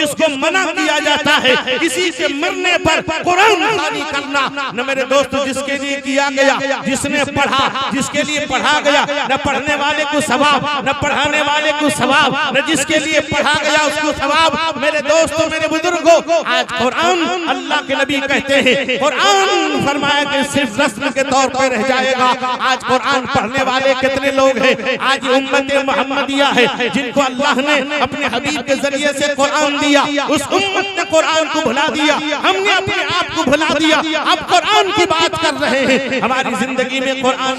जिसको मना किया जाता है किसी के मरने पर कुरान खानी करना, न मेरे दोस्त जिसके लिए किया गया, जिसने पढ़ा, जिसके लिए पढ़ा गया, न पढ़ने वाले को सवाब, न पढ़ाने वाले को सवाब, न जिसके लिए पढ़ा गया उसको सवाब। मेरे दोस्तों, मेरे बुजुर्गों, आज कुरान, अल्लाह के नबी कहते हैं कुरान फरमाया कि सिर्फ रस्म के तौर पर रह जाएगा। आज कुरान पढ़ने वाले कितने लोग हैं? आज उम्मत मोहम्मदिया है जिनको अल्लाह ने अपने हबीब के जरिए से कुरान दिया, उस उम्मत ने कुरान को भुला दिया, हमने अपने आप को भुला दिया। अब कुरान की बात कर रहे हैं, हमारी जिंदगी में कुरान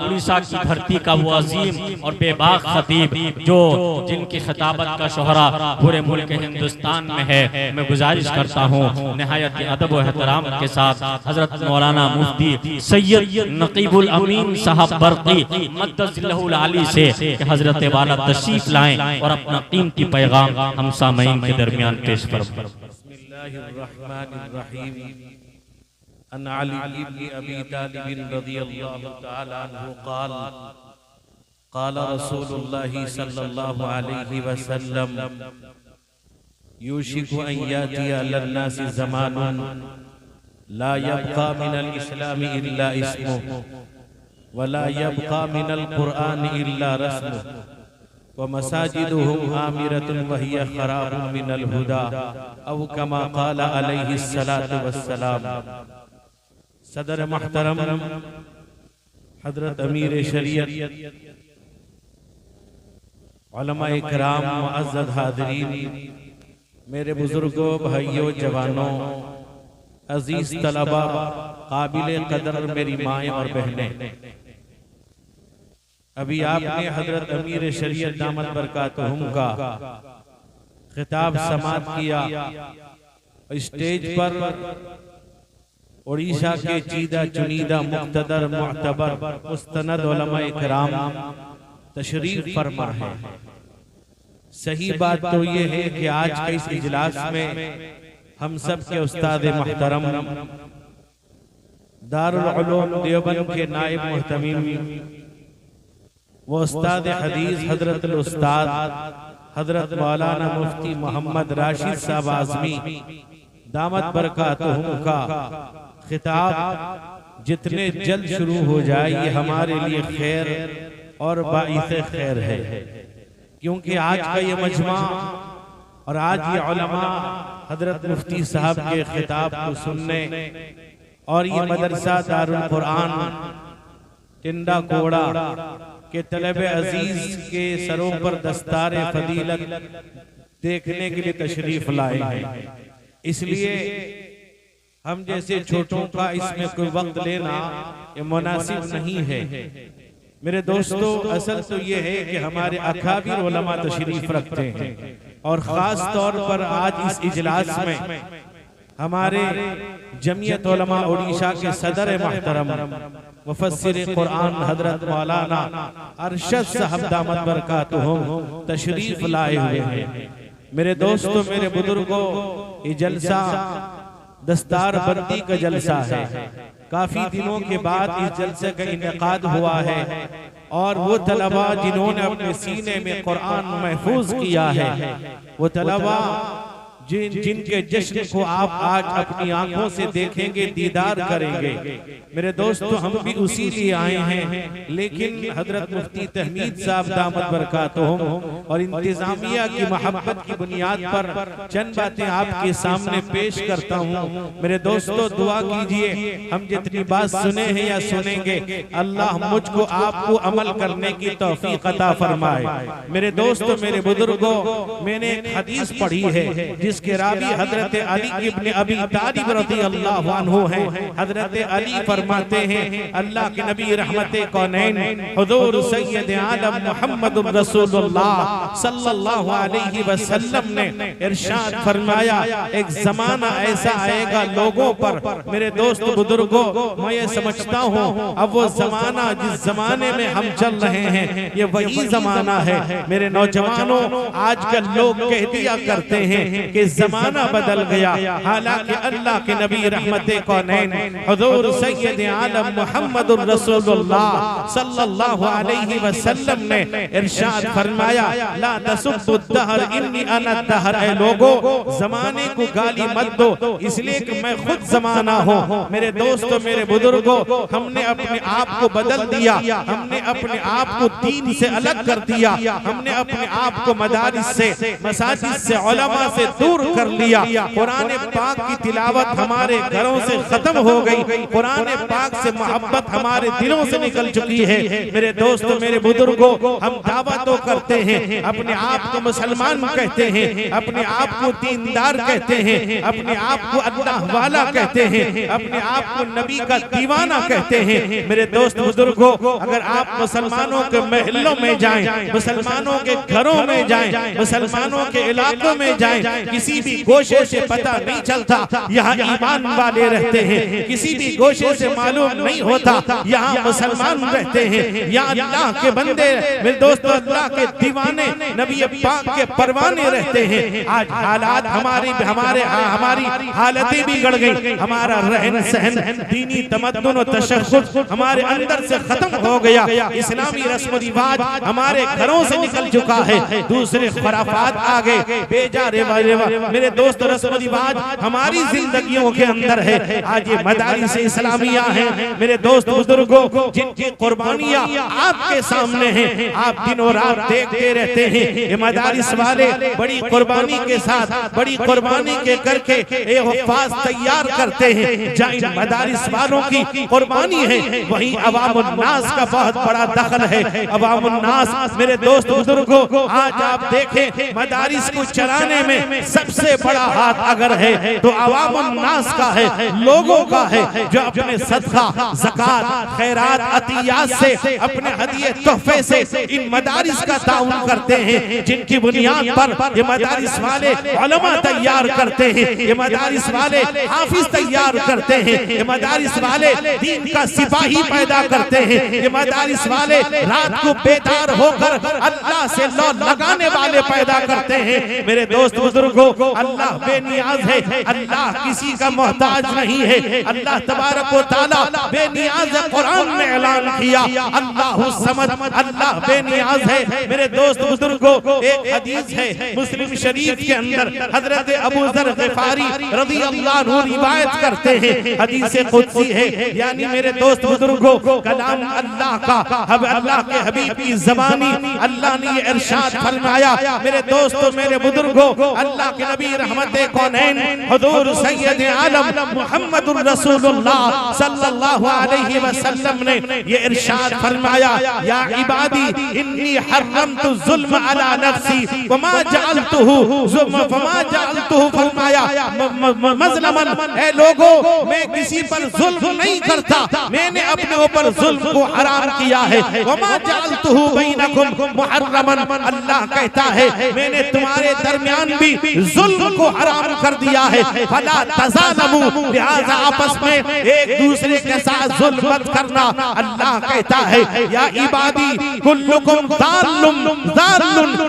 उड़ीसा की धरती का वो अजीम और बेबाक खतीब जो जिनकी खिताबत का शोहरा पूरे मुल्क हिंदुस्तान में है, मैं गुजारिश करता हूँ निहायत अदब व एहतराम के साथ हजरत मौलाना मुफ्ती सैयद नकीबुल अमीन साहब बरकी मद्दजिल्लहुल आली से कि हजरत वाला तशरीफ लाएं और अपना कीमती पैगाम हम सामईन के दरमियान पेश फरमाएं। बिस्मिल्लाहिर्रहमानिर्रहीम। अन अली इब्न अबी तालिब रज़ियल्लाहु तआला अन्हु क़ाल क़ाल रसूलुल्लाह सल्लल्लाहु अलैहि वसल्लम युशिकु अन यातिया लन्नासि ज़मानुन ला यब्क़ा मिनल इस्लामी इल्ला इस्मुहु वला यब्क़ा मिनल कुरआन इल्ला रस्मुहु व मसाजिदुहुम आमिरतुन व हिय खराबुन मिनल हुदा औ कमा क़ाल अलैहि सलातु वस्सलाम। सदर मुहतरम हजरत अमीर शरीयत, उलमाए किराम, मुअज़्ज़ज़ हाज़रीन, मेरे बुजुर्गों, भाइयों, जवानों, अजीज तलबा, काबिल कदर मेरी माएँ और बहनें, अभी आपने हजरत अमीर शरीयत दामत बरकातुहुम का खिताब समाअत किया। स्टेज पर उड़ीसा के चीदा चुनीदा मुक़्तदर मुअतबर मुस्तनद उलमाए किराम तशरीफ फरमा है। सही बात तो ये है कि आज के इस इजलास में हम सब के उस्ताद मुहतरम दारुल उलूम देवबंद के नायब मुहतमीम वो उस्ताद हदीस हजरत उस्ताद हजरत मौलाना मुफ्ती मोहम्मद राशिद साहब आज़मी दामत बरकातुहुम का खिताब जितने जल्द शुरू हो जाए ये हमारे लिए खैर और बाइसे खैर है, क्योंकि आज का ये मजमा और आज ये उलमा हजरत मुफ्ती साहब के खिताब को सुनने और ये मदरसा दारुल कुरान टिंडा कोड़ा के तलबे अजीज के सरों पर दस्तार फजीलत देखने के लिए तशरीफ लाए हैं। इसलिए हम जैसे छोटों का इसमें कोई वक्त लेना ये मुनासिब नहीं है। मेरे दोस्तों, असल तो ये है कि हमारे अकाबिर उलमा तशरीफ रखते हैं और खास तौर पर आज इस इजलास में हमारे जमीयत उलमा उड़ीसा के सदर मुहतरम मुफस्सिर कुरान हजरत मौलाना अरशद साहब दामत बरकातुहुम तशरीफ लाए हुए हैं। मेरे दोस्तों, मेरे बुजुर्गों, ये जलसा दस्तार बंदी का जलसा है। काफी दिनों के बाद इस जलसे का इनेकाद हुआ है और वो तलबा जिन्होंने अपने सीने में कुरान महफूज किया है, वो तलबा जिनके जश्न को आप आज अपनी आंखों से देखेंगे, दीदार करेंगे। मेरे दोस्तों, हम भी उसी लिए आए हैं, लेकिन हजरत मुफ्ती तहमीद साहब दामत बरकातुहुम और इंतजामिया की मोहब्बत की बुनियाद पर चंद बातें आपके सामने पेश करता हूँ। मेरे दोस्तों, दुआ कीजिए, हम जितनी बात सुने हैं या सुनेंगे, अल्लाह मुझको आपको अमल करने की तौफीक अता फरमाए। मेरे दोस्तों, मेरे बुजुर्गों, मैंने एक हदीस पढ़ी है जिसके रावी हजरत अली इब्न अबी तालिब रज़ियल्लाहु अन्हु हैं। हजरत अली फरमाते हैं, अल्लाह के नबी रहमते कौनैन हुजूर सैयद आलम मुहम्मद रसूलुल्लाह सल्लल्लाहु अलैहि वसल्लम ने इरशाद फरमाया, एक जमाना ऐसा आएगा लोगों पर, मेरे दोस्त बुजुर्गों, मैं ये समझता हूँ अब वो जमाना जिस जमाने में हम चल रहे हैं ये वही जमाना है। मेरे नौजवानों, आजकल लोग कह दिया करते हैं कि ये जमाना बदल गया। हालांकि अल्लाह के नबी रहमते कौनैन हुजूर सैयद आलम मुहम्मदुर रसूलुल्लाह सल्लल्लाहु अलैहि वसल्लम ने इरशाद फरमाया, ला तसुब्बु दहर इन्नी अना दहर। ऐ लोगों, जमाने को गाली मत दो, इसलिए कि मैं खुद जमाना हूँ। मेरे दोस्तों, मेरे बुजुर्गों, हमने अपने आप को बदल दिया, हमने अपने आप को दीन से अलग कर दिया, हमने अपने आप को मदारिस से, मसाजिद से, उलमा से दूर कर लिया। कुरान पाक की तिलावत हमारे घरों से खत्म हो गई, कुरान पाक से मोहब्बत हमारे दिलों से निकल चुकी है। मेरे दोस्तों, मेरे बुजुर्गों, हम दावा तो करते हैं, अपने आप को मुसलमान कहते हैं, अपने आप को दीनदार कहते हैं, अपने आप को अल्लाह वाला कहते हैं, अपने आप को नबी का दीवाना कहते हैं। मेरे दोस्त बुजुर्गों, अगर आप मुसलमानों के महलों में जाएं, मुसलमानों के घरों में जाएं, मुसलमानों के इलाकों में जाएं, किसी भी गोशे से पता नहीं चलता यहाँ ईमान वाले रहते हैं, किसी भी गोशे से मालूम नहीं होता यहाँ मुसलमान रहते हैं, यहाँ अल्लाह के बंदे, मेरे दोस्तों, अल्लाह के दीवाने, नबी पाक के परवाने रहते हैं। आज हालात हमारी हालतें बिगड़ गई, हमारा रहन सहन, दीनी तमद्दुन और तशद्दुद हमारे अंदर से खत्म हो गया, इस्लामी रस्म रिवाज हमारे घरों से निकल चुका है, दूसरे खुराफात आ गए, बेजा मेरे दोस्त रस्म रिवाज हमारी जिंदगियों के अंदर है। आज ये मदारिस इस्लामिया हैं, मेरे दोस्त बुजुर्गों, जिनकी कुर्बानियां आपके सामने हैं, आप दिनों रात देखते रहते हैं। ये मदारिस वाले बड़ी कुर्बानी के साथ, बड़ी कुर्बानी के करके ये हुफ्फाज तैयार करते हैं। जहाँ इन मदारिस वालों की कुर्बानी है, वहीं अवामुन नास का बहुत बड़ा दखल है। अवामुन नास, मेरे दोस्त बुजुर्गों, आज आप देखें, मदारिस को चलाने में सबसे बड़ा हाथ अगर है तो अवामुन नास का है, लोगों का है, जो अपने सदका, ज़कात, खैरात, अतियात से, अपने हदिये तोहफे से इन मदारिस का ताउन करते हैं, जिनकी बुनियाद पर ये मदारिस वाले उलमा तैयार करते हैं, ये मदारिस वाले हाफिज तैयार करते हैं, ये मदारिस वाले दीन का सिपाही पैदा करते हैं, ये मदारिस वाले रात को बेदार होकर अल्लाह से लौ लगाने वाले पैदा करते हैं। मेरे दोस्त बुजुर्गों, अल्लाह बेनियाज है, अल्लाह किसी का मोहताज नहीं है। अल्लाह तबारक व तआला बेनियाज है, कुरान में ऐलान किया, अल्लाहु समद, अल्लाह बेनियाज है। मेरे दोस्त बुजुर्गों, एक हदीस है मुस्लिम शरीफ के अंदर, हजरत अबू ज़र ग़िफ़ारी रज़ियल्लाहु अन्हु रिवायत करते हैं, हदीस कुदसी है, यानी मेरे दोस्त बुजुर्गों, कलाम अल्लाह का, अल्लाह के हबीब की ज़बानी अल्लाह ने ये इरशाद फरमाया। मेरे दोस्तों, मेरे बुजुर्गों, अल्लाह के नबी रहमते कौनैन हुजूर सैयद आलम मुहम्मदुर रसूलुल्लाह सल्लल्लाहु अलैहि वसल्लम ने ये इरशाद फरमाया, या इबादी इन्नी हर्रमतु ज़ुल्म अला नफ्सी वमा जअलतुहु फरमाया मज़लमन। ऐ लोगों, मैं किसी पर जुल्म नहीं करता, मैंने अपने ऊपर जुल्म को हराम किया है। वमा जअलतुहु बैनकुम मुहर्रमन, अल्लाह कहता है मैंने तुम्हारे दरमियान भी जुल्म को हराम कर दिया है। फला तज़ालमू, लिहाजा आपस में एक दूसरे के साथ जुल्म मत करना। अल्लाह कहता है, या इबादी कुल्लुकुम ज़ाल्लुन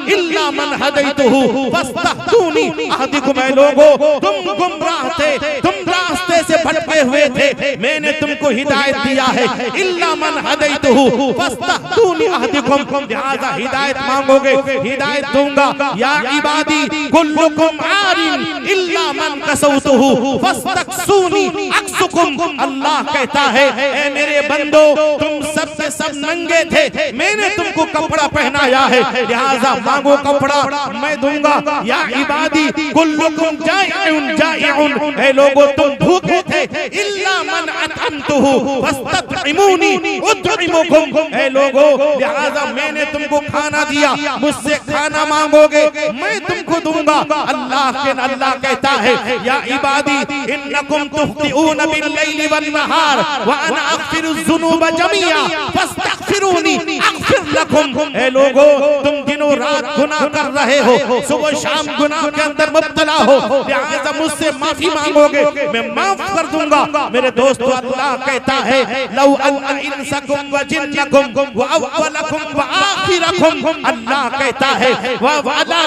इल्ला मन हदैतुहु फस्तहदूनी अहदिकुम। ऐ लोगों, तुम गुमराह थे, तुम रास्ते से भटके हुए थे, मैंने तुमको हिदायत दिया है। इल्ला मन हदैतुहु फस्तहदूनी अहदिकुम, लिहाजा हिदायत मांगोगे, हिदायत दूंगा। या इबादी कुल्लुकुम आरिन इल्ला मन कसौतुहु फस्तक्सूनी अक्सुकुम। अल्लाह कहता है, ऐ मेरे बंदो, तुम सब से सब नंगे थे, मैंने तुमको कपड़ा पहनाया है, लिहाजा मांगो कपड़ा, मैं दूंगा। या इबादी कुल्लुकुम जाइउन, ऐ लोगों, तुम भूखे थे, इल्ला मन अतअमतुहु फस्ततइमूनी उतइमुकुम। ऐ लोगों, लिहाजा मैंने तुमको खाना दिया, मुझसे खाना मांगोगे, मैं तुमको दूंगा। अल्लाह कहता है, या इबादी इन्नकुम तुख्तिऊन बिल्लैलि वन्नहार व अना अग़फिरुज़ ज़ुनूब जमीआ फस्तग़फिरूनी अग़फिर लकुम। ऐ लोगों, तुम दिनों रात गुनाह कर रहे हो, सुबह शाम गुनाह के अंदर मुब्तला हो, लिहाजा मुझसे माफी मांगोगे, मैं माफ कर दूंगा। मेरे दोस्तों, अल्लाह कहता है लौ अन्ना इंसकुम व जिन्नकुम व अव्वलकुम व आखिरकुम, अल्लाह कहता है व अला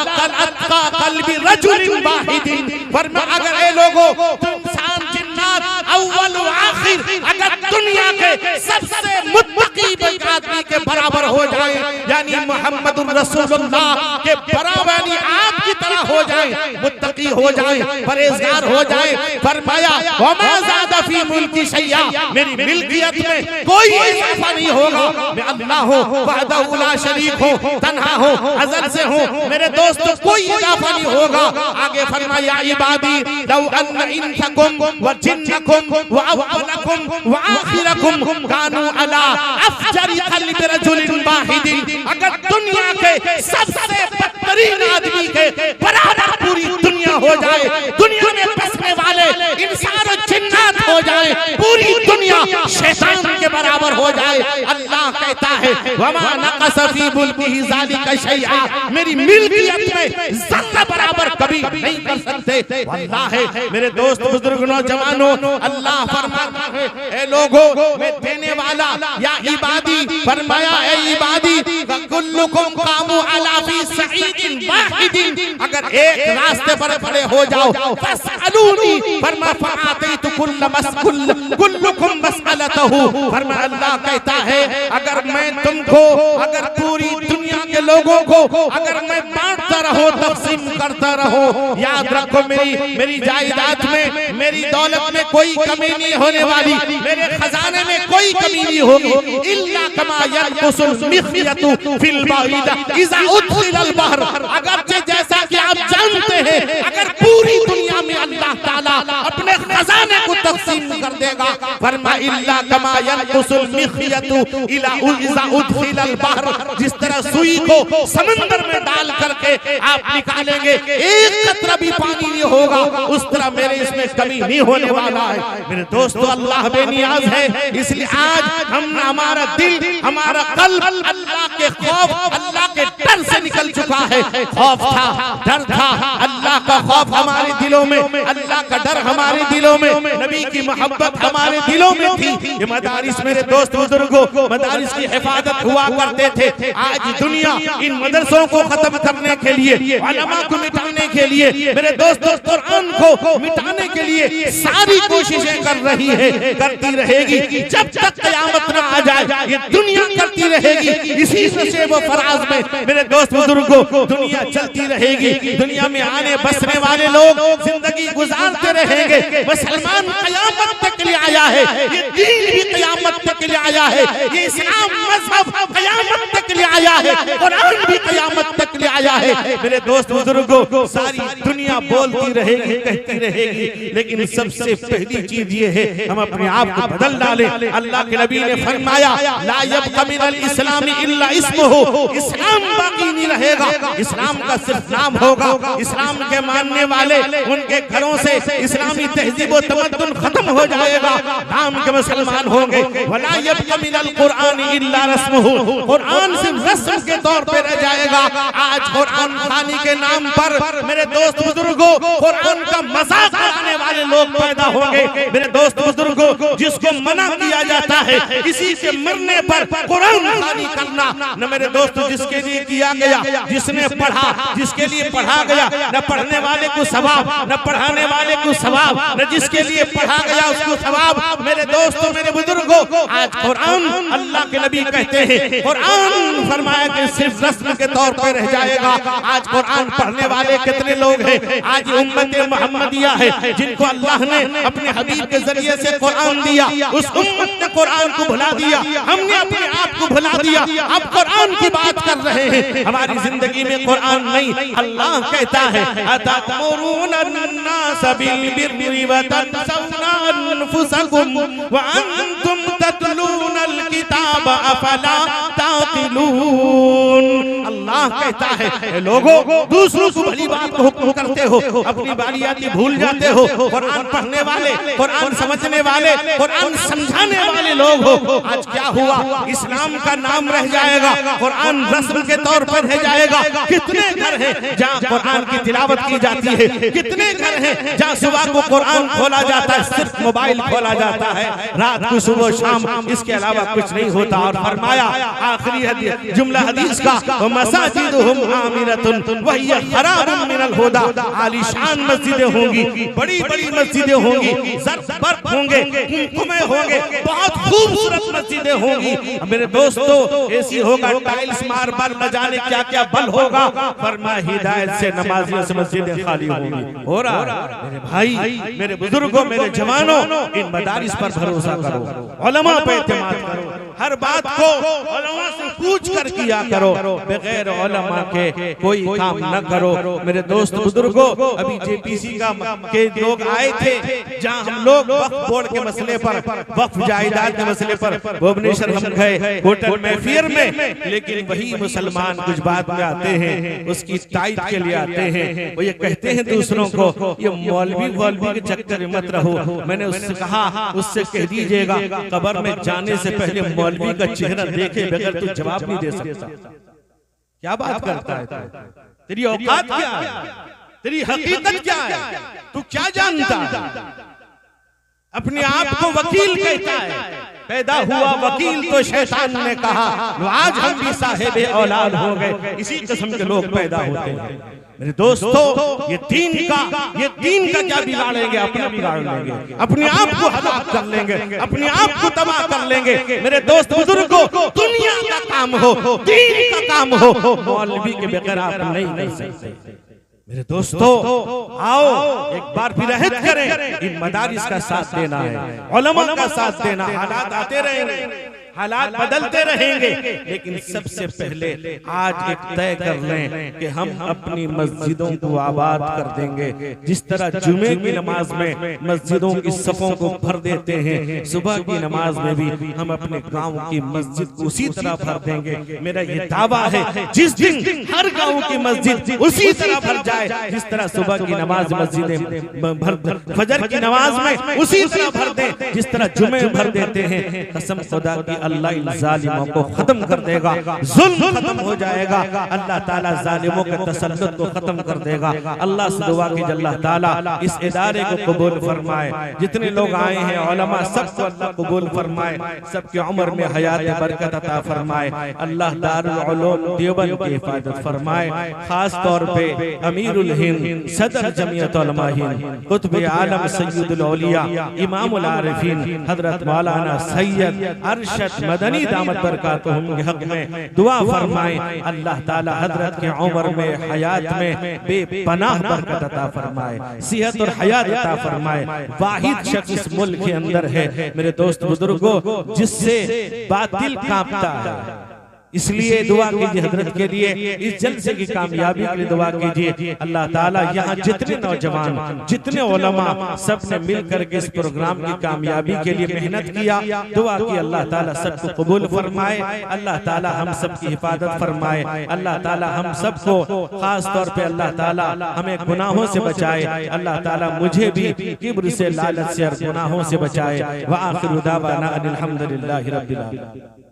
अत्का कल्बि रजुलिन वाहिदिन, फरमा अगर ए लोगों इंसान जिन्नात अव्वल व आखिर अगर दुनिया के सबसे मुत्तकी आदमी के बराबर हो जाए, यानी मोहम्मदुर रसूलुल्लाह के बराबर आपकी तरह हो जाए, मुत्तकी हो जाए, परहेजगार हो जाए, फरमाया वमा ज़ादा फी मुल्की शैया, मेरी मिल्कियत में कोई इजाफा नहीं होगा, मैं अल्लाह हूँ, वहदहु ला शरीक हूँ, तन्हा हूँ, अज़ल से हूँ, मेरे दोस्तों कोई इजाफा नहीं होगा। आगे फरमाया इबादी लौ अन्ना इंसकुम व जिन्नकुम व अव्वलकुम व आखिरकुम कानू अला अफजरी क़ल्बि रजुलिन वाहिदिन, अगर दुनिया के सबसे बदतरीन आदमी के बराबर पूरी दुनिया हो जाए, दुनिया में बसने वाले इंसान और जिन्नात हो जाए, पूरी दुनिया शैतान के बराबर हो जाए, अल्लाह कहता है वमा नक़स फी मुल्किही ज़ालिका शैआ, मेरी मिल्कियत में ज़र्रा बराबर कभी नहीं कर सकते। अल्लाह है मेरे दोस्त बुजुर्ग नौजवानों, अल्लाह फरमाता है ए लोगों मैं देने वाला, या इबादी फरमाया ए इबादी कुल्लुकुम कामू अला फी सईदिन वाहिदिन, अगर एक रास्ते पर खड़े हो जाओ फसअलूनी फरमा फआतैतु कुल्लुकुम मसअलतहु, फरमा अल्लाह कहता है अगर मैं तुमको, अगर पूरी दुनिया के लोगों को अगर मैं बांटता रहूं, तक़सीम करता रहूं, याद रखो मेरी जायदाद में, मेरी दौलत में कोई कमी नहीं होने वाली, मेरे खजाने में कोई कमी नहीं होगी, इल्ला कमा यनकुसुल मिख्यतु फिल बाइदा इज़ा उदखिलल बहर, अगर जैसा कि आप जानते हैं अगर पूरी दुनिया में अल्लाह ताला अपने खजाने को तक़सीम कर देगा, फरमा इल्ला कमा यनकुसुल मिख्यतु इज़ा उदखिलल बहर, जिस तरह सुई को समंदर में डाल करके आप निकालेंगे एक कतरा भी पानी नहीं होगा, उस तरह मेरे इसमें कमी नहीं होने वाला है। मेरे दोस्तों अल्लाह बेनियाज है, इसलिए आज हम हमारा दिल, हमारा कल्ब अल्लाह के खौफ, अल्लाह के डर से निकल चुका है। खौफ था, डर था, अल्लाह का खौफ हमारे दिलों में, अल्लाह का डर हमारे दिलों में, नबी की मोहब्बत हमारे दिलों में थी। ये मदारिस मेरे दोस्त बुजुर्गों, मदारिस की हिफाजत हुआ करते थे। आज दुनिया इन मदरसों को खत्म करने के लिए, उलमा को मिटाने के लिए, मेरे दोस्तों कुरान को मिटाने के लिए सारी कोशिशें कर रही है, करती रहेगी जब तक क़यामत न आ जाए, ये दुनिया करती रहेगी। इसी नशे व फराज में मेरे दोस्त बुजुर्गों दुनिया चलती रहेगी, दुनिया में आने बसने वाले लोग जिंदगी गुजारते रहेंगे। मुसलमान क़यामत तक लिए आया है, ये दीन भी क़यामत तक लिए आया है, ये इस्लाम मज़हब क़यामत तक लिए आया है, कुरान भी क़यामत तक लिए आया है। मेरे दोस्त बुजुर्गों सारी दुनिया बोलती रहेगी, कहती रहेगी, लेकिन सबसे पहली चीज ये है हम अपने आप को बदल डालें। अल्लाह के नबी ने फरमाया ला यब्क़ा मिनल इस्लामी इल्ला इस्मुहु, इस्लाम बाकी नहीं रहेगा, इस्लाम का सिर्फ नाम होगा। इस्लाम के मानने वाले उनके घरों से इस्लामी तहजीब व तमद्दुन खत्म हो जाएगा, नाम के मुसलमान होंगे। वला यब्क़ा मिनल कुरान इल्ला रस्मुहु, कुरान सिर्फ रस्म के तौर पे रह जाएगा। आज कुरान खानी के नाम पर मेरे दोस्त बुजुर्गों कुरान का मजाक उड़ाने वाले लोग पैदा होंगे। मेरे दोस्त बुजुर्गों जिसको मना किया जाता है किसी के मरने पर कुरान खानी करना, न मेरे दोस्तों जिसके लिए किया गया, जिसने पढ़ा, जिसके लिए पढ़ा गया, न पढ़ने वाले को सवाब, न पढ़ाने वाले को सवाब, न जिसके लिए पढ़ा गया उसको सवाब। मेरे दोस्तों मेरे बुजुर्गों आज कुरान, अल्लाह के नबी कहते हैं कुरान फरमाया कि सिर्फ रस्म के तौर पर रह जाएगा। आज कुरान पढ़ने वाले कितने लोग हैं? आज उम्मत मोहम्मदिया है जिनको अल्लाह ने अपने हबीब के जरिए से कुरान दिया, उस उम्मत ने कुरान को भुला दिया, हमने अपने आप को भुला दिया। अब कुरान की बात कर रहे हैं, हमारी जिंदगी में कुरान नहीं। अल्लाह कहता है अतअमुरूना अन्नास बिल बिर्रि व तनसौना अनफुसकुम व अंतुम ततलूनल किताब अफला ताक़िलून। अल्लाह कहता है लोगों दूसरों को भली बात को हुक्म करते हो, अपनी बारी आती भूल जाते हो। कुरान पढ़ने वाले, कुरान समझने वाले, कुरान समझाने वाले लोग हो। आज क्या हुआ, इस्लाम का नाम रह जाएगा, कुरान रस्म के तौर पर रह जाएगा। कितने घर हैं जहाँ कुरान की तिलावत की जाती है, कितने घर हैं जहाँ सुबह को कुरान खोला जाता है, सिर्फ मोबाइल खोला जाता है, रात को सुबह शाम, इसके अलावा कुछ नहीं होता। और फरमाया आखिरी जुमला हदीस का, मसाजिदुहुम आमिरतुन व हिय खराबुन मिनल हुदा। आलीशान मस्जिदें होंगी, बड़ी बड़ी मस्जिदें होंगी, ज़रबर्क होंगे, कुमकुमे होंगे, बहुत खूबसूरत मस्जिदें होंगी। मेरे दोस्तों ऐसी होगा, टाइल्स मार्बल न जाने क्या क्या बल होगा। फरमाया हिदायत से नमाजियों से मस्जिदें खाली होंगी। हो रहा मेरे भाई, मेरे बुजुर्गों, मेरे जवानों, इन मदारिस पर भरोसा करो, उलमा पे एतमाद करो, हर बात को उलमा से पूछ कर किया करो, बगैर उलमा के कोई काम न करो। मेरे दोस्त बुजुर्गों, अभी जेपीसी के लोग आए थे, जहां हम लोग वक्फ बोर्ड के मसले पर, वक्फ जायदाद के मसले पर भुवनेश्वर हम गए होटल में फिर में, लेकिन वही मुसलमान कुछ बात में आते हैं, उसकी तायद के लिए आते हैं, वो ये कहते हैं दूसरों को, ये मौलवी के चक्कर में मत रहो। मैंने उससे कहा, उससे कह दीजिएगा कब्र में जाने से पहले मौलवी का चेहरा देखे बगैर तू जवाब नहीं दे सकता। क्या बात करता है तू? तेरी औकात क्या है? तेरी हकीकत क्या है? तू क्या जानता है? अपने आप को वकील कहता है, पैदा हुआ वकील तो शैतान ने कहा, आज हम भी साहिब औलाद हो गए। इसी किस्म के लोग पैदा होते हैं। मेरे दोस्तों, ये दीन का क्या बिगाड़ेंगे? अपना बिगाड़ लेंगे, अपने आप को हलाक कर लेंगे, अपने आप को तबाह कर लेंगे। मेरे दोस्त बुजुर्गों, दुनिया का काम हो, दीन का काम हो, मौलवी के बगैर आप नहीं कर सकते। मेरे दोस्तों, आओ एक बार फिर अहद करें, इन मदारिस का साथ देना है, उलमा का साथ देना। हालात आते रहेंगे, हालात बदलते रहेंगे, लेकिन सबसे पहले आज एक तय कर लें कि हम अपनी मस्जिदों को आबाद कर देंगे। जिस तरह जुमे की नमाज में मस्जिदों की सफों को भर देते हैं, सुबह की नमाज में भी हम अपने गांव की मस्जिद को उसी तरह भर देंगे। मेरा ये दावा है, जिस दिन हर गांव की मस्जिद उसी तरह भर जाए, जिस तरह सुबह की नमाज मस्जिदें भर, फजर की नमाज में उसी तरह भर दें जिस तरह जुमे भर देते हैं, कसम खुदा की अल्लाह इन जालिमों को खत्म कर देगा, जुल्म खत्म हो जाएगा, अल्लाह ताला जालिमों के तसल्लुत को खत्म कर देगा। अल्लाह से दुआ की अल्लाह ताला इस इदारे को कबूल फरमाए। जितने लोग आए हैं उलमा, सबको अल्लाह कबूल फरमाए, सबकी उम्र में हयात बरकत अता फरमाए। अल्लाह दारुल उलूम देवबंद की हिफाजत फरमाए। खास तौर पे अमीरुल हिंद, सदर जमीयत उलमा हिंद, कुतुब आलम सय्यदुल औलिया, इमामुल आरिफीन हजरत मौलाना सैयद अरशद मदनी दामत बरकातुहुम के हक में दुआ फरमाए। अल्लाह ताला हजरत के उम्र में, हयात में बेपनाह बरकत अता फरमाए, सेहत और हयात अता फरमाए। वाहिद शख्स इस मुल्क के अंदर है मेरे दोस्त बुजुर्गों, जिससे बातिल कांपता है। इसलिए दुआ कीजिए हजरत के लिए, इस जलसे की कामयाबी के लिए दुआ कीजिए। अल्लाह ताला यहाँ जितने नौजवान, जितने उलमा, सब ने मिलकर के इस प्रोग्राम की कामयाबी के लिए मेहनत किया, दुआ की अल्लाह ताला सबको कबूल फरमाए, अल्लाह ताला हम सब की हिफाजत फरमाए, अल्लाह ताला हम सबको खास तौर पे अल्लाह ताला हमें गुनाहों से बचाए, अल्लाह ताला मुझे भी किब्र से, लालच से और गुनाहों से बचाए। व आखिरु दावाना अनिल हम्दुलिल्लाहि रब्बिल आलमीन।